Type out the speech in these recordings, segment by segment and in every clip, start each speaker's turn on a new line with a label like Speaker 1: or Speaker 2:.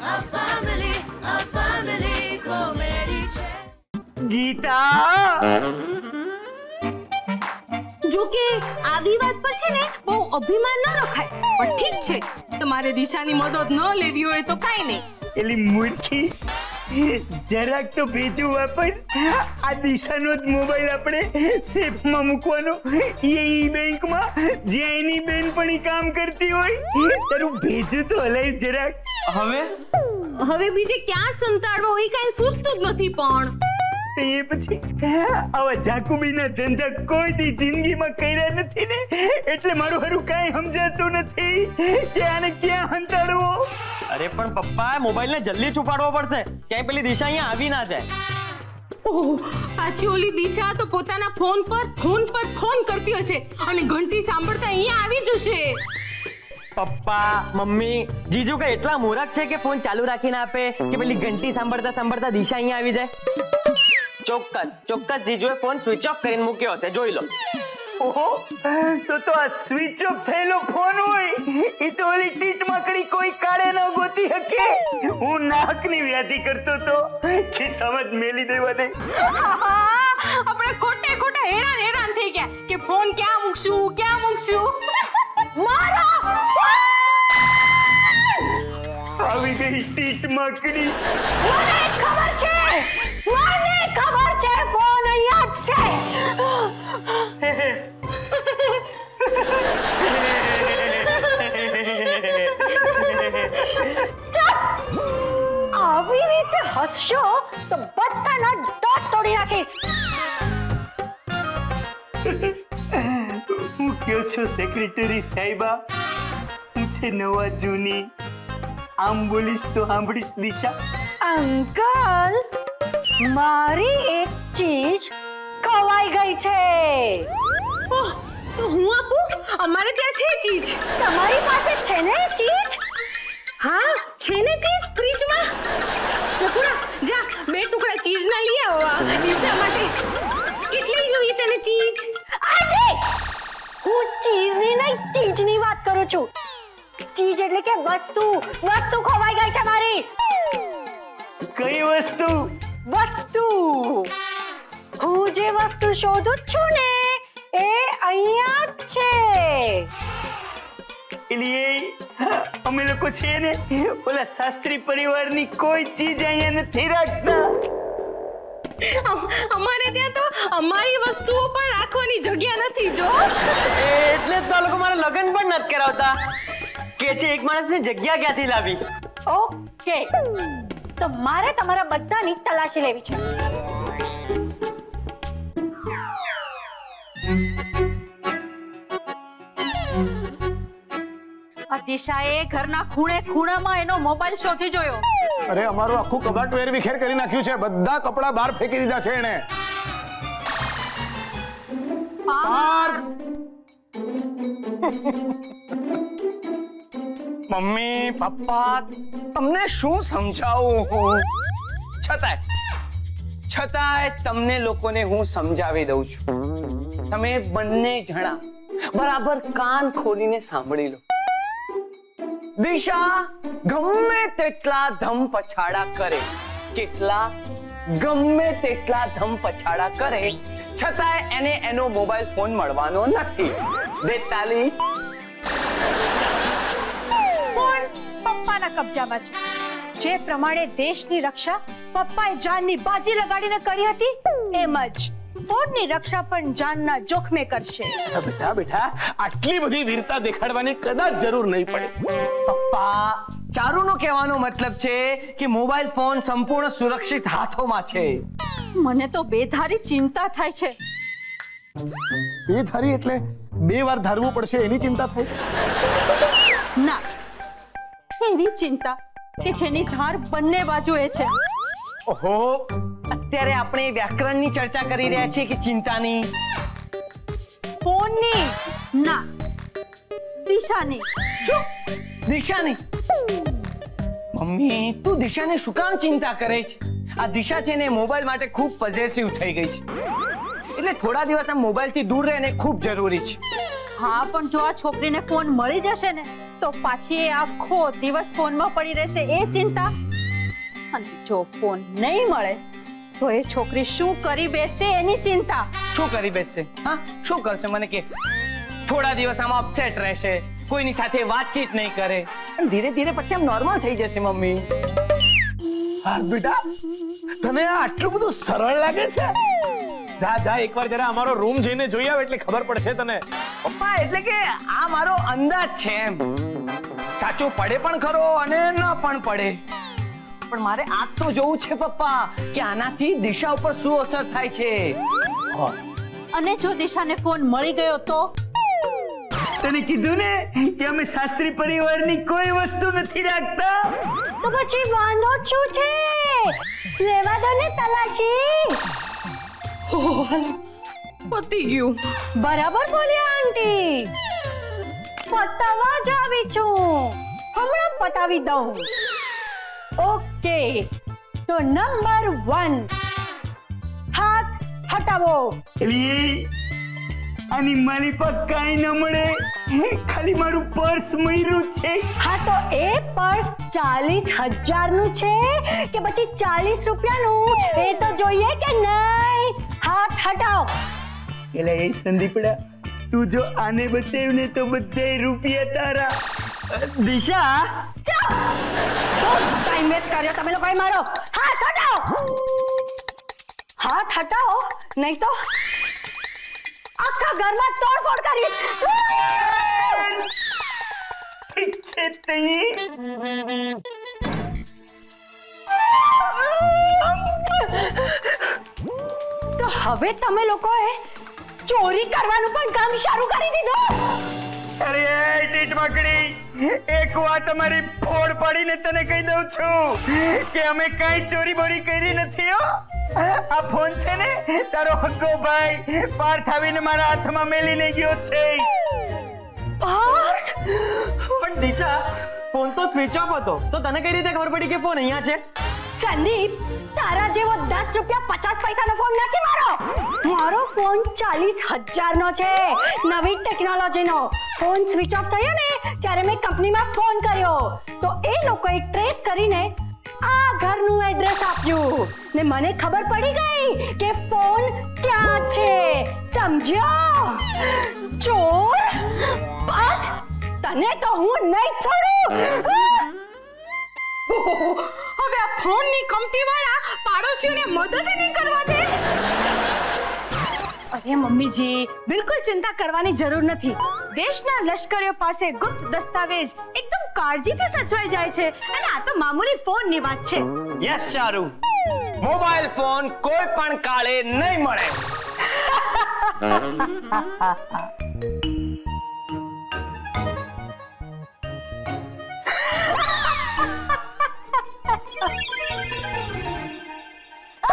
Speaker 1: a family comedy છે.
Speaker 2: ગીતા,
Speaker 3: જો કે આવી વાત પર છે ને બહુ અભિમાન ન રખાય, પણ ઠીક છે, તમારે દિશાની મદદ ન લેવી હોય તો કાઈ નહીં.
Speaker 2: એલી મૂર્ખી, જરાક તો ભેજું વાપર. આ દિશાનો જ મોબાઈલ આપણે સેફમાં મૂકવાનો, એ બેંકમાં જ્યાં એની બેનપણી કામ કરતી હોય. તારું ભેજું તો હલાય જરાક.
Speaker 3: હવે બીજે ક્યાં સંતાડવા હોય કાઈ સૂઝતું જ નથી. પણ
Speaker 2: એ પછી આવા જાકુબીના ધંધા કોઈ દી જિંદગીમાં કર્યા નથી ને, એટલે મારું હારું કાંઈ સમજાતું નથી કે આને ક્યાં હંતાડવો.
Speaker 4: અરે પણ પપ્પા, મોબાઈલ ને જલ્દી છુપાડવો પડશે, ક્યાંય પેલી દિશા અહીંયા આવી ના જાય.
Speaker 3: ઓહ, પાછી ઓલી દિશા તો પોતાના ફોન પર ફોન કરતી હશે અને ઘંટી સાંભળતા અહીંયા આવી જશે.
Speaker 4: પપ્પા, મમ્મી, જીજુ કે એટલા મૂર્ખ છે કે ફોન ચાલુ રાખીને આપે કે પેલી ઘંટી સાંભળતા સાંભળતા દિશા અહીંયા આવી જાય? ચોક્કસ જીજુએ ફોન સ્વિચ ઓફ કરીને મૂક્યો હશે, જોઈ લો.
Speaker 2: ઓહો, તો આ સ્વિચ ઓફ થયેલો ફોન હોય એ તો ઓલી ટીટ માકડી કોઈ કાળે ન ગોતી શકે. હું નાકની વ્યાધિ કરતો તો ખિસ્સામાં જ મેલી દેવા દે.
Speaker 3: આપણે ખોટે હેરાન થઈ ગયા કે ફોન ક્યાં મૂકશું. મારો
Speaker 2: આવી ગઈ ટીટ માકડી.
Speaker 3: મને ખબર છે ફોન અહીંયા જ છે. આવી રીતે હસશો તો બધાના દાંત તોડી નાખીશ.
Speaker 2: હું કયો છો સેક્રેટરી સાહેબા, હું છે નવા જૂની. આમ બોલીશ તો સાંભળીશ દિશા.
Speaker 3: અંકલ, મારી એક ચીજ ખવાઈ ગઈ છે. ઓહ, તો હું આપું? અમારે ત્યાં છે ચીજ. તમારી પાસે છે ને ચીજ? હા, છે ને ચીજ ફ્રીજમાં. ચકુડા, જા 2 ટુકડા ચીઝના લઈ આવો દિશા માટે. કેટલી જોઈએ તને ચીજ? અરે, હું ચીઝની નહીં, ચીજની વાત કરું છું. ચીજ એટલે કે વસ્તુ ખવાઈ ગઈ છે મારી.
Speaker 2: કઈ વસ્તુ?
Speaker 3: હું જે વસ્તુ શોધું છું ને એ અહીંયા જ છે.
Speaker 2: એટલે અમે લોકો છે ને ઓલા શાસ્ત્રી પરિવારની કોઈ ચીજ અહીંયા નથી રાખતા.
Speaker 3: અમારે ત્યાં તો અમારી વસ્તુઓ પણ રાખવાની જગ્યા નથી. જો
Speaker 4: એટલે જ તો આ લોકો મારા લગ્ન પણ નથી કરાવતા કે છે એક માણસની જગ્યા ક્યાંથી લાવી.
Speaker 3: ઓકે, તો મારે તમારા બધાની તલાશી લેવી છે. દિશાએ ઘરના ખૂણામાં એનો મોબાઈલ શોધી જોયો.
Speaker 5: અરે અમારું આખું કબાટ વેર વિખેર કરી નાખ્યું છે, બધા કપડા બહાર ફેંકી દીધા છે એને. પાર્થ!
Speaker 4: મમ્મી, પપ્પા, તમને શું સમજાવું? છતાંય તમને લોકોને હું સમજાવી દઉં છું. તમે બંને જણા બરાબર કાન ખોલીને સાંભળી લો. દિશા ગમે તેટલા ધમ પછાડા કરે, છતાંય એને એનો મોબાઈલ ફોન મળવાનો નથી. દેતાલી
Speaker 6: ફોન પપ્પાના કબજામાં છે. જે પ્રમાણે દેશની રક્ષા પપ્પાએ જાનની બાજી લગાડીને કરી હતી, એમ જ ફોનની રક્ષા પણ જાનના જોખમે કરશે.
Speaker 5: બેટા, આટલી બધી વીરતા દેખાડવાની કદાચ જરૂર નહીં પડે.
Speaker 4: પપ્પા, ચારુનો કહેવાનો મતલબ છે કે મોબાઈલ ફોન સંપૂર્ણ સુરક્ષિત હાથોમાં છે.
Speaker 6: મને તો બેધારી ચિંતા થાય છે.
Speaker 5: બે ધારી એટલે 2 વાર ધારવું પડશે એની ચિંતા થાય?
Speaker 6: ના, એવી ચિંતા કે જેની ધાર બંને બાજુએ છે.
Speaker 4: ઓહો, અત્યારે આપણે વ્યાકરણની ચર્ચા કરી રહ્યા છીએ કે ચિંતાની?
Speaker 6: ફોનની ના, દિશાની.
Speaker 4: શું? દિશાની? મમ્મી, તું દિશાને શું કામ ચિંતા કરે છે? આ દિશા છે ને મોબાઈલ માટે ખૂબ પોઝેસિવ થઈ ગઈ છે, એટલે થોડા દિવસ આ મોબાઈલ થી દૂર રહેને ખૂબ જરૂરી છે.
Speaker 6: હા, પણ જો આ છોકરીને ફોન મળી જશે ને તો પાછી એ આખો દિવસ ફોનમાં પડી રહેશે એ ચિંતા. અને જો ફોન નહીં મળે તો એ છોકરી શું કરી બેસશે એની ચિંતા.
Speaker 4: શું કરી બેસશે? હા, શું કરશે મને કે? થોડા દિવસ આમાં અપસેટ રહેશે, કોઈની સાથે વાતચીત નહીં કરે, અને ધીરે ધીરે પછી આમ નોર્મલ થઈ જશે. મમ્મી,
Speaker 5: હા બેટા, તને આ આટલું બધું સરળ લાગે છે? જા જા, એકવાર જરા અમારો રૂમ જઈને જોઈ આવ એટલે ખબર પડશે તને.
Speaker 4: પપ્પા એટલે કે આ મારો અંદાજ છે એમ. સાચું પડે પણ ખરો અને ન પણ પડે, પણ મારે આ તો જોવું છે પપ્પા કે આનાથી દિશા ઉપર શું અસર થાય છે.
Speaker 6: અને જો દિશાને ફોન મળી ગયો તો?
Speaker 2: તને કીધું ને કે અમે શાસ્ત્રી પરિવારની કોઈ વસ્તુ નથી રાખતા.
Speaker 3: તો પછી વાંધો શું છે? લેવા દો ને તલાશી.
Speaker 6: પતી ગયું.
Speaker 3: બરાબર બોલ્યા આંટી. પતાવા જ આવી છું, હમણાં પતાવી દઉં. ઓકે, તો નંબર 1, હાથ હટાવો.
Speaker 2: એલી આની મારી પર કાંઈ ન મળે, ખાલી મારું પર્સ મળ્યું છે.
Speaker 3: હા, તો એ પર્સ 40,000 નું છે કે પછી 40 રૂપિયાનું એ તો જોઈએ કે નહીં. હાથ હટાવ.
Speaker 2: એલા એ સંદીપડા, તું જો આને બચાવ્યું ને તો બધાય રૂપિયા તારા.
Speaker 4: દિશા,
Speaker 3: ટાઈમ વેસ્ટ કર્યો તમે લોકોએ મારો. હાથ હટાવો. હાથ હટાવો, નહીં તો આખા ઘરમાં તોડફોડ કરીશ.
Speaker 2: ઠીક છે તઈ.
Speaker 3: તો હવે તમે લોકોએ ચોરી કરવાનું પણ કામ શરૂ કરી દીધું.
Speaker 2: અરે એ ટીટ મકડી, એક વાત અમારી ફોડ પાડીને તને કહી દઉં છું કે અમે કાંઈ ચોરી બોરી કરી નથી હો. આ ફોન છે ને તારો હગ્ગો ભાઈ પાર્થ આવીને મારા હાથમાં મેલીને ગયો છે.
Speaker 3: પાર્થ,
Speaker 4: પણ દિશા, ફોન તો સ્વિચ ઓફ હતો, તો તને કઈ રીતે ખબર પડી કે ફોન અહીંયા છે?
Speaker 3: સંદીપ, તારા જેવો 10 રૂપિયા 50 પૈસાનો ફોન નથી મારો. મારો ફોન 40,000 નો છે, નવી ટેકનોલોજીનો. ફોન સ્વિચ ઓફ થયો ને ત્યારે મેં કંપનીમાં ફોન કર્યો, તો એ લોકોએ ટ્રેસ કરીને આ ઘરનું એડ્રેસ આપ્યું ને મને ખબર પડી ગઈ કે ફોન ક્યાં છે. સમજ્યો? ચોર પાર્થ, તને તો હું નહીં છોડું.
Speaker 6: હવે આ ફોનની કંપની વાળા પાડોશીઓને મદદ નહીં કરવા દે. અરે મમ્મીજી, બિલકુલ ચિંતા કરવાની જરૂર નથી. દેશના લશ્કરીઓ પાસે ગુપ્ત દસ્તાવેજ એકદમ કાળજીથી સચવાઈ જાય છે, અને આ તો મામૂલી ફોનની વાત છે.
Speaker 4: યસ ચારુ, મોબાઈલ ફોન કોઈ પણ કાળે નહીં મળે.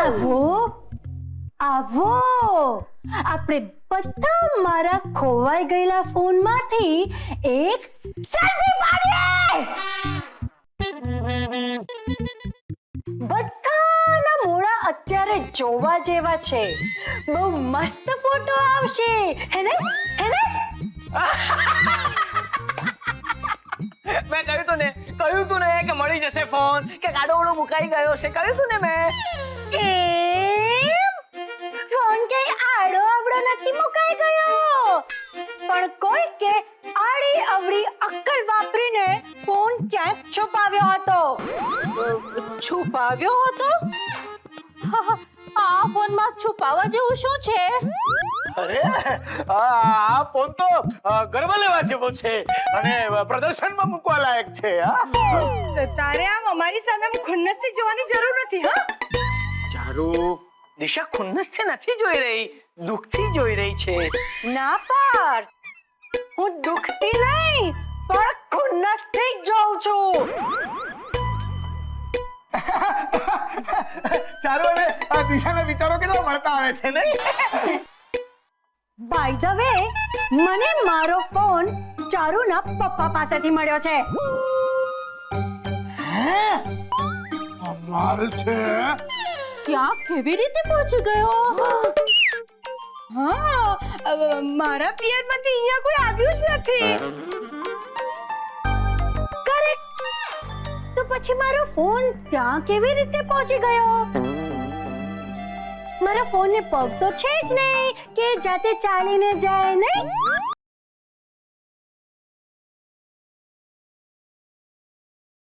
Speaker 3: આવો આવો, આપણે બધા મારા ખોવાઈ ગયેલા ફોનમાંથી એક સેલ્ફી પાડીએ. બધાના મોઢા અત્યારે જોવા જેવા છે. બહુ મસ્ત ફોટો આવશે, હે ને?
Speaker 4: મેં કહ્યું તું ને કે મળી જશે ફોન, કે કાડોળો મુકાઈ ગયો છે. કહ્યું તું ને મેં.
Speaker 3: કેમ? ફોન ક્યાંય આડો અવળો નથી મુકાઈ ગયો, પણ કોઈ કે આડી અવળી અક્કલ વાપરીને ફોન ક્યાંક છુપાવ્યો હતો.
Speaker 6: છુપાવ્યો હતો? આ ફોનમાં છુપાવવા જેવું શું છે?
Speaker 5: અરે આ ફોન તો ગર્વ લેવા જેવો છે અને પ્રદર્શનમાં મૂકવા લાયક છે.
Speaker 6: તારે આમ અમારી સામે ખુન્નસથી જોવાની જરૂર નથી. હા,
Speaker 4: ચારુ, દિશા ખુન્નસથી નથી જોઈ રહી, દુઃખથી જોઈ રહી છે.
Speaker 3: ના પાર્થ, હું દુખતી નહીં પણ ખુન્નસથી જ જોઉં છું.
Speaker 5: ચારુ અને દિશાના વિચારો કેટલા મળતા આવે છે નહીં?
Speaker 3: બાય ધ વે, મને મારો ફોન ચારુના પપ્પા પાસેથી મળ્યો છે.
Speaker 5: કમાલ છે.
Speaker 6: ત્યાં કેવી રીતે પહોંચી ગયો? હા, મારા પિયરમાંથી અહીંયા કોઈ આવ્યું જ નથી.
Speaker 3: તો પછી મારો ફોન ત્યાં કેવી રીતે પહોંચી ગયો? મારા ફોનને પગ તો છે જ નહીં કે જાતે ચાલીને જાય નહીં.